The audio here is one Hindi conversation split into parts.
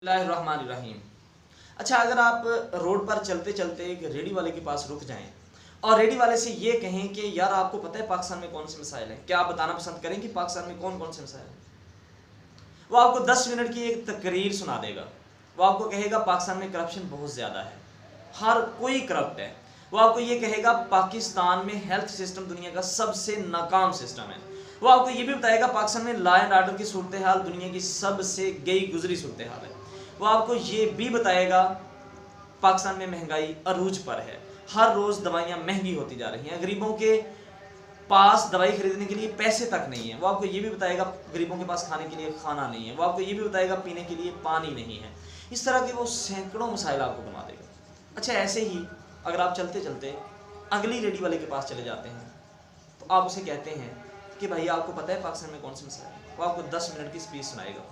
बिस्मिल्लाहिर्रहमानिर्रहीम। अच्छा, अगर आप रोड पर चलते चलते एक रेडी वाले के पास रुक जाएं और रेडी वाले से ये कहें कि यार आपको पता है पाकिस्तान में कौन से मसाइल हैं, क्या आप बताना पसंद करें कि पाकिस्तान में कौन कौन से मसाइल हैं? वो आपको 10 मिनट की एक तकरीर सुना देगा। वो आपको कहेगा पाकिस्तान में करप्शन बहुत ज़्यादा है, हर कोई करप्ट है। वो आपको ये कहेगा पाकिस्तान में हेल्थ सिस्टम दुनिया का सबसे नाकाम सिस्टम है। वो आपको ये भी बताएगा पाकिस्तान में लॉ एंड ऑर्डर की सूरत हाल दुनिया की सबसे गई गुजरी सूरत हाल है। वो आपको ये भी बताएगा पाकिस्तान में महंगाई अरूज पर है, हर रोज़ दवाइयाँ महंगी होती जा रही हैं, गरीबों के पास दवाई खरीदने के लिए पैसे तक नहीं है। वो आपको ये भी बताएगा गरीबों के पास खाने के लिए खाना नहीं है। वो आपको ये भी बताएगा पीने के लिए पानी नहीं है। इस तरह के वो सैकड़ों मसाइल आपको बना देगा। अच्छा, ऐसे ही अगर आप चलते चलते अगली रेडी वाले के पास चले जाते हैं तो आप उसे कहते हैं कि भाई आपको पता है पाकिस्तान में कौन से मसला है? वो आपको 10 मिनट की स्पीच सुनाएगा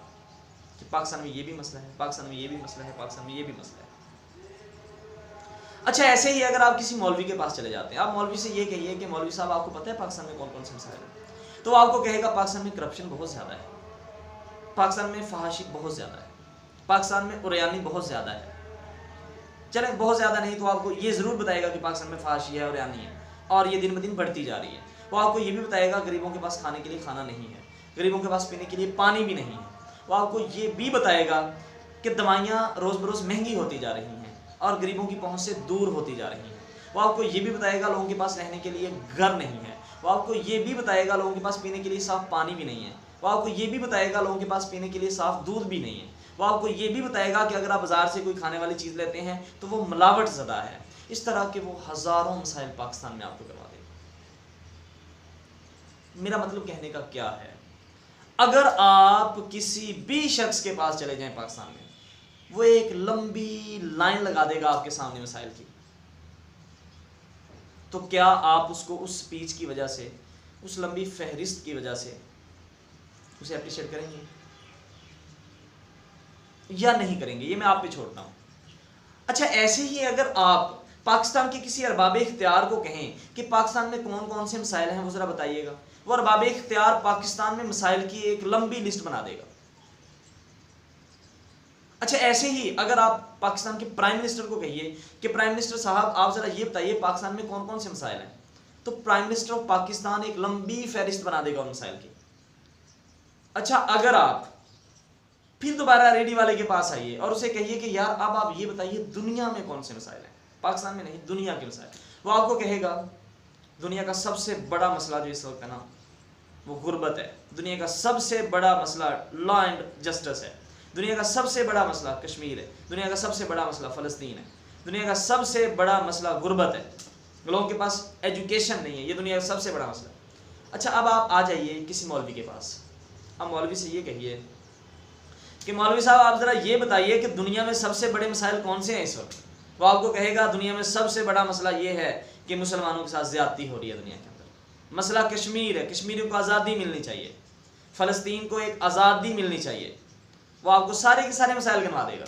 कि पाकिस्तान में ये भी मसला है, पाकिस्तान में ये भी मसला है, पाकिस्तान में ये भी मसला है। अच्छा, ऐसे ही अगर आप किसी मौलवी के पास चले जाते हैं, आप मौलवी से ये कहिए कि मौलवी साहब आपको पता है पाकिस्तान में कौन कौन से मसाइल हैं? तो आपको कहेगा पाकिस्तान में करप्शन बहुत ज़्यादा है, पाकिस्तान में फहाशी बहुत ज़्यादा है, पाकिस्तान में उरियानी बहुत ज़्यादा है। चले बहुत ज़्यादा नहीं तो आपको ये ज़रूर बताएगा कि पाकिस्तान में फहाशी है, उरियानी है और ये दिन ब दिन बढ़ती जा रही है। वो आपको ये भी बताएगा गरीबों के पास खाने के लिए खाना नहीं है, गरीबों के पास पीने के लिए पानी भी नहीं है। वो आपको ये भी बताएगा कि दवाइयाँ रोज़ बरोज़ महंगी होती जा रही हैं और गरीबों की पहुंच से दूर होती जा रही हैं। वो आपको ये भी बताएगा लोगों के पास रहने के लिए घर नहीं है। वो आपको ये भी बताएगा लोगों के पास पीने के लिए साफ़ पानी भी नहीं है। वो आपको ये भी बताएगा लोगों के पास पीने के लिए साफ़ दूध भी नहीं है। वो आपको ये भी बताएगा कि अगर आप बाज़ार से कोई खाने वाली चीज़ लेते हैं तो वो मिलावट ज़्यादा है। इस तरह के वो हज़ारों मसाइल पाकिस्तान में आपको करवा देगा। मेरा मतलब कहने का क्या है, अगर आप किसी भी शख्स के पास चले जाएं पाकिस्तान में, वो एक लंबी लाइन लगा देगा आपके सामने मसाइल की, तो क्या आप उसको उस स्पीच की वजह से, उस लंबी फहरिस्त की वजह से उसे अप्रिशिएट करेंगे या नहीं करेंगे? ये मैं आप पे छोड़ता हूँ। अच्छा, ऐसे ही अगर आप पाकिस्तान के किसी अरबाब इख्तियार को कहें कि पाकिस्तान में कौन कौन से मसाइल हैं वो ज़रा बताइएगा, वो अरबाब इख्तियार पाकिस्तान में मसाइल की एक लंबी लिस्ट बना देगा। अच्छा, ऐसे ही अगर आप पाकिस्तान के प्राइम मिनिस्टर को कहिए कि प्राइम मिनिस्टर साहब आप ज़रा ये बताइए पाकिस्तान में कौन कौन से मसाइल हैं, तो प्राइम मिनिस्टर ऑफ पाकिस्तान एक लंबी फहरिस्त बना देगा उन मसाइल की। अच्छा, अगर आप फिर दोबारा रेडी वाले के पास आइए और उसे कहिए कि यार अब आप ये बताइए दुनिया में कौन से मसाइल हैं, पाकिस्तान में नहीं दुनिया के मसाइल, वो आपको कहेगा दुनिया का सबसे बड़ा मसला जो इस वक्त है ना वो गुर्बत है, दुनिया का सबसे बड़ा मसला लॉ एंड जस्टिस है, दुनिया का सबसे बड़ा मसला कश्मीर है, दुनिया का सबसे बड़ा मसला फ़लस्तीन है, दुनिया का सबसे बड़ा मसला गुर्बत है, लोगों के पास एजुकेशन नहीं है, ये दुनिया का सबसे बड़ा मसला। अच्छा, अब आप आ जाइए किसी मौलवी के पास, अब मौलवी से ये कहिए कि मौलवी साहब आप ज़रा ये बताइए कि दुनिया में सबसे बड़े मसाइल कौन से हैं इस वक्त? वो आपको कहेगा दुनिया में सबसे बड़ा मसला ये है कि मुसलमानों के साथ ज़्यादती हो रही है दुनिया के अंदर, मसला कश्मीर है, कश्मीर को आज़ादी मिलनी चाहिए, फ़लस्तीन को एक आज़ादी मिलनी चाहिए। वो आपको सारे के सारे मसाइल गिनवा देगा।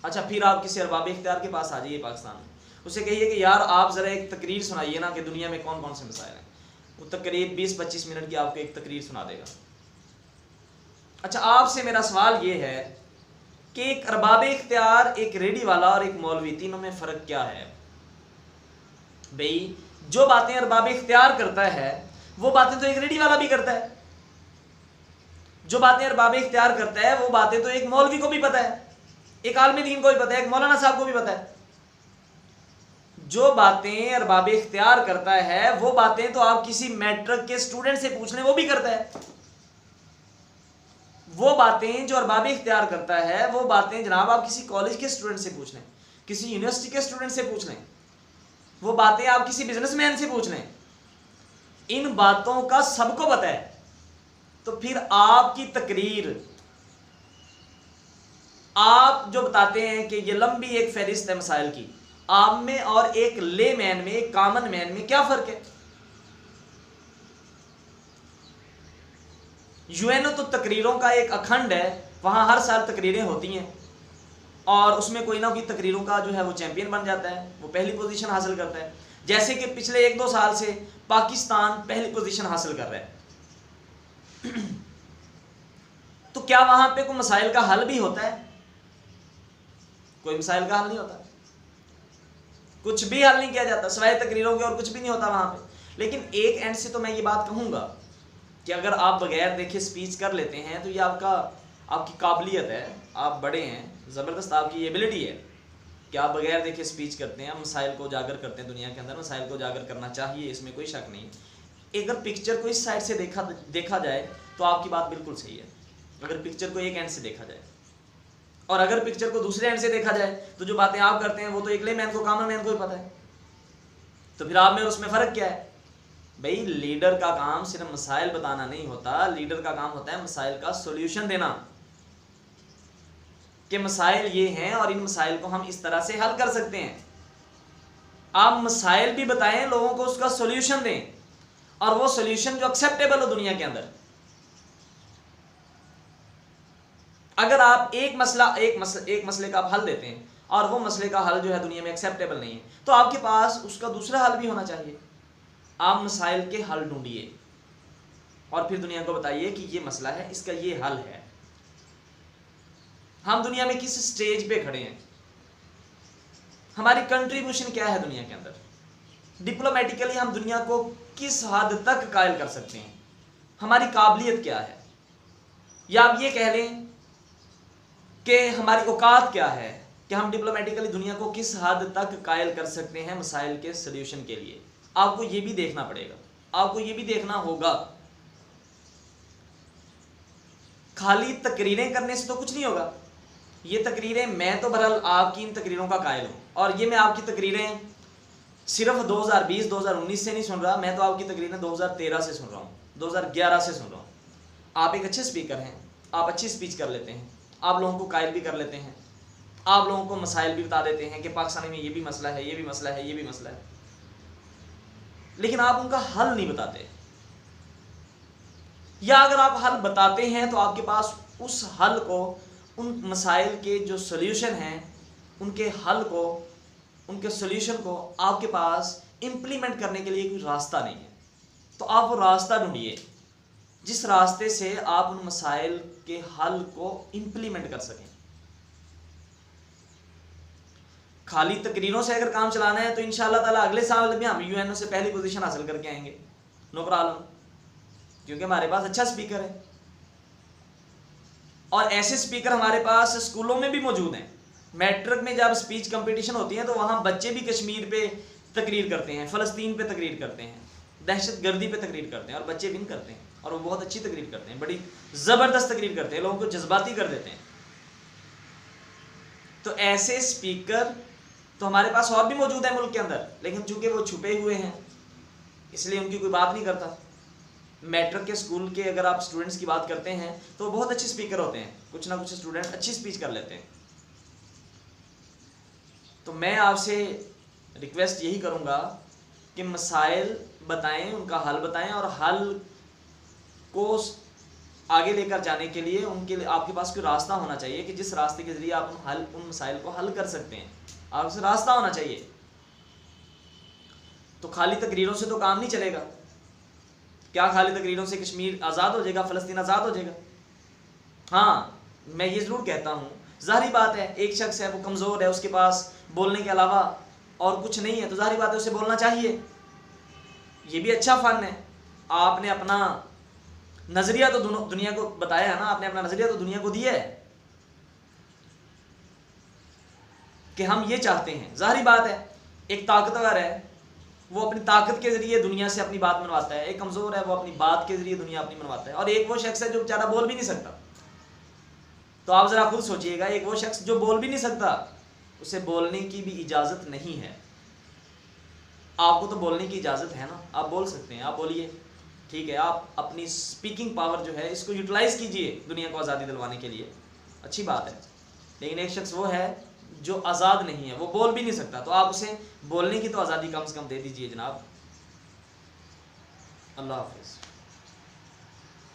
अच्छा, फिर आप किसी अरबाब इख्तियार के पास आ जाइए पाकिस्तान में, उसे कहिए कि यार आप ज़रा एक तकरीर सुनाइए ना कि दुनिया में कौन कौन से मसाइल हैं। वो तकरीर 20-25 मिनट की आपको एक तकरीर सुना देगा। अच्छा, आपसे मेरा सवाल ये है कि एक अरबाब इख्तियार, एक रेडी वाला और एक मौलवी, तीनों में फ़र्क क्या है? भाई, जो बातें अरबाब इख्तियार करता है वो बातें तो एक रेडी वाला भी करता है, जो बातें अरबाब इख्तियार करता है वो बातें तो एक मौलवी को भी पता है, एक आलिम दीन को भी पता है, एक मौलाना साहब को भी पता है। जो बातें अरबाब इख्तियार करता है वो बातें तो आप किसी मैट्रिक के स्टूडेंट से पूछ लें वो भी करता है। वो बातें जो अरबाब इख्तियार करता है वो बातें जनाब आप किसी कॉलेज के स्टूडेंट से पूछ लें, किसी यूनिवर्सिटी के स्टूडेंट से पूछ लें, वो बातें आप किसी बिजनेसमैन से पूछ लें, इन बातों का सबको पता है। तो फिर आपकी तकरीर, आप जो बताते हैं कि ये लंबी एक फहरिस्त है मसाइल की, आप में और एक ले मैन में, एक कॉमन मैन में क्या फ़र्क है? यूएनओ तो तकरीरों का एक अखंड है, वहाँ हर साल तकरीरें होती हैं और उसमें कोई ना कोई तकरीरों का जो है वो चैंपियन बन जाता है, वो पहली पोजीशन हासिल करता है। जैसे कि पिछले 1-2 साल से पाकिस्तान पहली पोजीशन हासिल कर रहा है। तो क्या वहां पे कोई मसाइल का हल भी होता है? कोई मसाइल का हल नहीं होता, कुछ भी हल नहीं किया जाता, सिवाय तकरीरों के और कुछ भी नहीं होता वहां पे। लेकिन एक एंड से तो मैं ये बात कहूंगा कि अगर आप बगैर देखे स्पीच कर लेते हैं तो ये आपकी काबिलियत है, आप बड़े हैं, ज़बरदस्त आपकी एबिलिटी है कि आप बगैर देखे स्पीच करते हैं, मसाइल को उजागर करते हैं। दुनिया के अंदर मसाइल को उजागर करना चाहिए, इसमें कोई शक नहीं। अगर पिक्चर को इस साइड से देखा जाए तो आपकी बात बिल्कुल सही है, अगर पिक्चर को एक एंड से देखा जाए। और अगर पिक्चर को दूसरे एंड से देखा जाए तो जो बातें आप करते हैं वो तो एक लेमैन को, कॉमन मैन को ही पता है। तो फिर आप में और उसमें फ़र्क क्या है? भाई लीडर का काम सिर्फ मसाइल बताना नहीं होता, लीडर का काम होता है मसाइल का सोल्यूशन देना, कि मसाइल ये हैं और इन मसाइल को हम इस तरह से हल कर सकते हैं। आप मसाइल भी बताएं, लोगों को उसका सोल्यूशन दें, और वो सोल्यूशन जो एक्सेप्टेबल हो दुनिया के अंदर। अगर आप एक मसले का आप हल देते हैं और वो मसले का हल जो है दुनिया में एक्सेप्टेबल नहीं है, तो आपके पास उसका दूसरा हल भी होना चाहिए। आप मसाइल के हल ढूंढिए और फिर दुनिया को बताइए कि ये मसला है, इसका ये हल है। हम दुनिया में किस स्टेज पे खड़े हैं, हमारी कंट्रीब्यूशन क्या है दुनिया के अंदर, डिप्लोमेटिकली हम दुनिया को किस हद तक कायल कर सकते हैं, हमारी काबिलियत क्या है, या आप ये कह लें कि हमारी औकात क्या है कि हम डिप्लोमेटिकली दुनिया को किस हद तक कायल कर सकते हैं मसाइल के सोल्यूशन के लिए। आपको ये भी देखना पड़ेगा, आपको ये भी देखना होगा। खाली तकरीरें करने से तो कुछ नहीं होगा। ये तकरीरें, मैं तो बहरहाल आपकी इन तकरीरों का कायल हूँ, और ये मैं आपकी तकरीरें सिर्फ 2020-2019 से नहीं सुन रहा, मैं तो आपकी तकरीरें 2013 से सुन रहा हूँ, 2011 से सुन रहा हूँ। आप एक अच्छे स्पीकर हैं, आप अच्छी स्पीच कर लेते हैं, आप लोगों को कायल भी कर लेते हैं, आप लोगों को मसाइल भी बता देते हैं कि पाकिस्तान में ये भी मसला है, ये भी मसला है, ये भी मसला है, लेकिन आप उनका हल नहीं बताते। या अगर आप हल बताते हैं तो आपके पास उस हल को, उन मसाइल के जो सोल्यूशन हैं, उनके हल को, उनके सोल्यूशन को आपके पास इम्प्लीमेंट करने के लिए कोई रास्ता नहीं है। तो आप वो रास्ता ढूंढिए जिस रास्ते से आप उन मसाइल के हल को इम्प्लीमेंट कर सकें। खाली तकरीरों से अगर काम चलाना है तो इंशाअल्लाह ताला अगले साल भी हम यूएनओ से पहली पोजीशन हासिल करके आएंगे, नो प्रॉब्लम, क्योंकि हमारे पास अच्छा स्पीकर है। और ऐसे स्पीकर हमारे पास स्कूलों में भी मौजूद हैं। मैट्रिक में जब स्पीच कंपटीशन होती है तो वहाँ बच्चे भी कश्मीर पे तकरीर करते हैं, फ़लस्तीन पे तकरीर करते हैं, दहशतगर्दी पे तकरीर करते हैं, और बच्चे विन करते हैं, और वो बहुत अच्छी तकरीर करते हैं, बड़ी ज़बरदस्त तकरीर करते हैं, लोगों को जज्बाती कर देते हैं। तो ऐसे स्पीकर तो हमारे पास और भी मौजूद है मुल्क के अंदर, लेकिन चूंकि वो छुपे हुए हैं इसलिए उनकी कोई बात नहीं करता। मैट्रिक के स्कूल के अगर आप स्टूडेंट्स की बात करते हैं तो बहुत अच्छे स्पीकर होते हैं, कुछ ना कुछ स्टूडेंट अच्छी स्पीच कर लेते हैं। तो मैं आपसे रिक्वेस्ट यही करूँगा कि मसाइल बताएं, उनका हल बताएं, और हल को आगे लेकर जाने के लिए उनके लिए आपके पास कोई रास्ता होना चाहिए कि जिस रास्ते के ज़रिए आप उन मसाइल को हल कर सकते हैं। आपसे रास्ता होना चाहिए। तो खाली तकरीरों से तो काम नहीं चलेगा। क्या खाली तकरीरों से कश्मीर आज़ाद हो जाएगा, फ़लस्तीन आज़ाद हो जाएगा? हाँ, मैं ये ज़रूर कहता हूँ, ज़ाहिर बात है एक शख्स है, वो कमज़ोर है, उसके पास बोलने के अलावा और कुछ नहीं है, तो ज़ाहिर बात है उसे बोलना चाहिए। ये भी अच्छा फ़न है। आपने अपना नज़रिया तो दुनिया को बताया है ना, आपने अपना नज़रिया तो दुनिया को दिया है कि हम ये चाहते हैं। ज़ाहिर बात है एक ताकतवर है, वो अपनी ताकत के ज़रिए दुनिया से अपनी बात मनवाता है, एक कमज़ोर है, वो अपनी बात के ज़रिए दुनिया अपनी मनवाता है, और एक वो शख्स है जो बेचारा बोल भी नहीं सकता। तो आप ज़रा खुद सोचिएगा, एक वो शख्स जो बोल भी नहीं सकता, उसे बोलने की भी इजाज़त नहीं है। आपको तो बोलने की इजाज़त है ना, आप बोल सकते हैं, आप बोलिए, ठीक है। आप अपनी स्पीकिंग पावर जो है इसको यूटिलाइज़ कीजिए दुनिया को आज़ादी दिलवाने के लिए, अच्छी बात है। लेकिन एक शख्स वो है जो आज़ाद नहीं है, वो बोल भी नहीं सकता, तो आप उसे बोलने की तो आज़ादी कम से कम दे दीजिए जनाब। अल्लाह हाफ़िज़।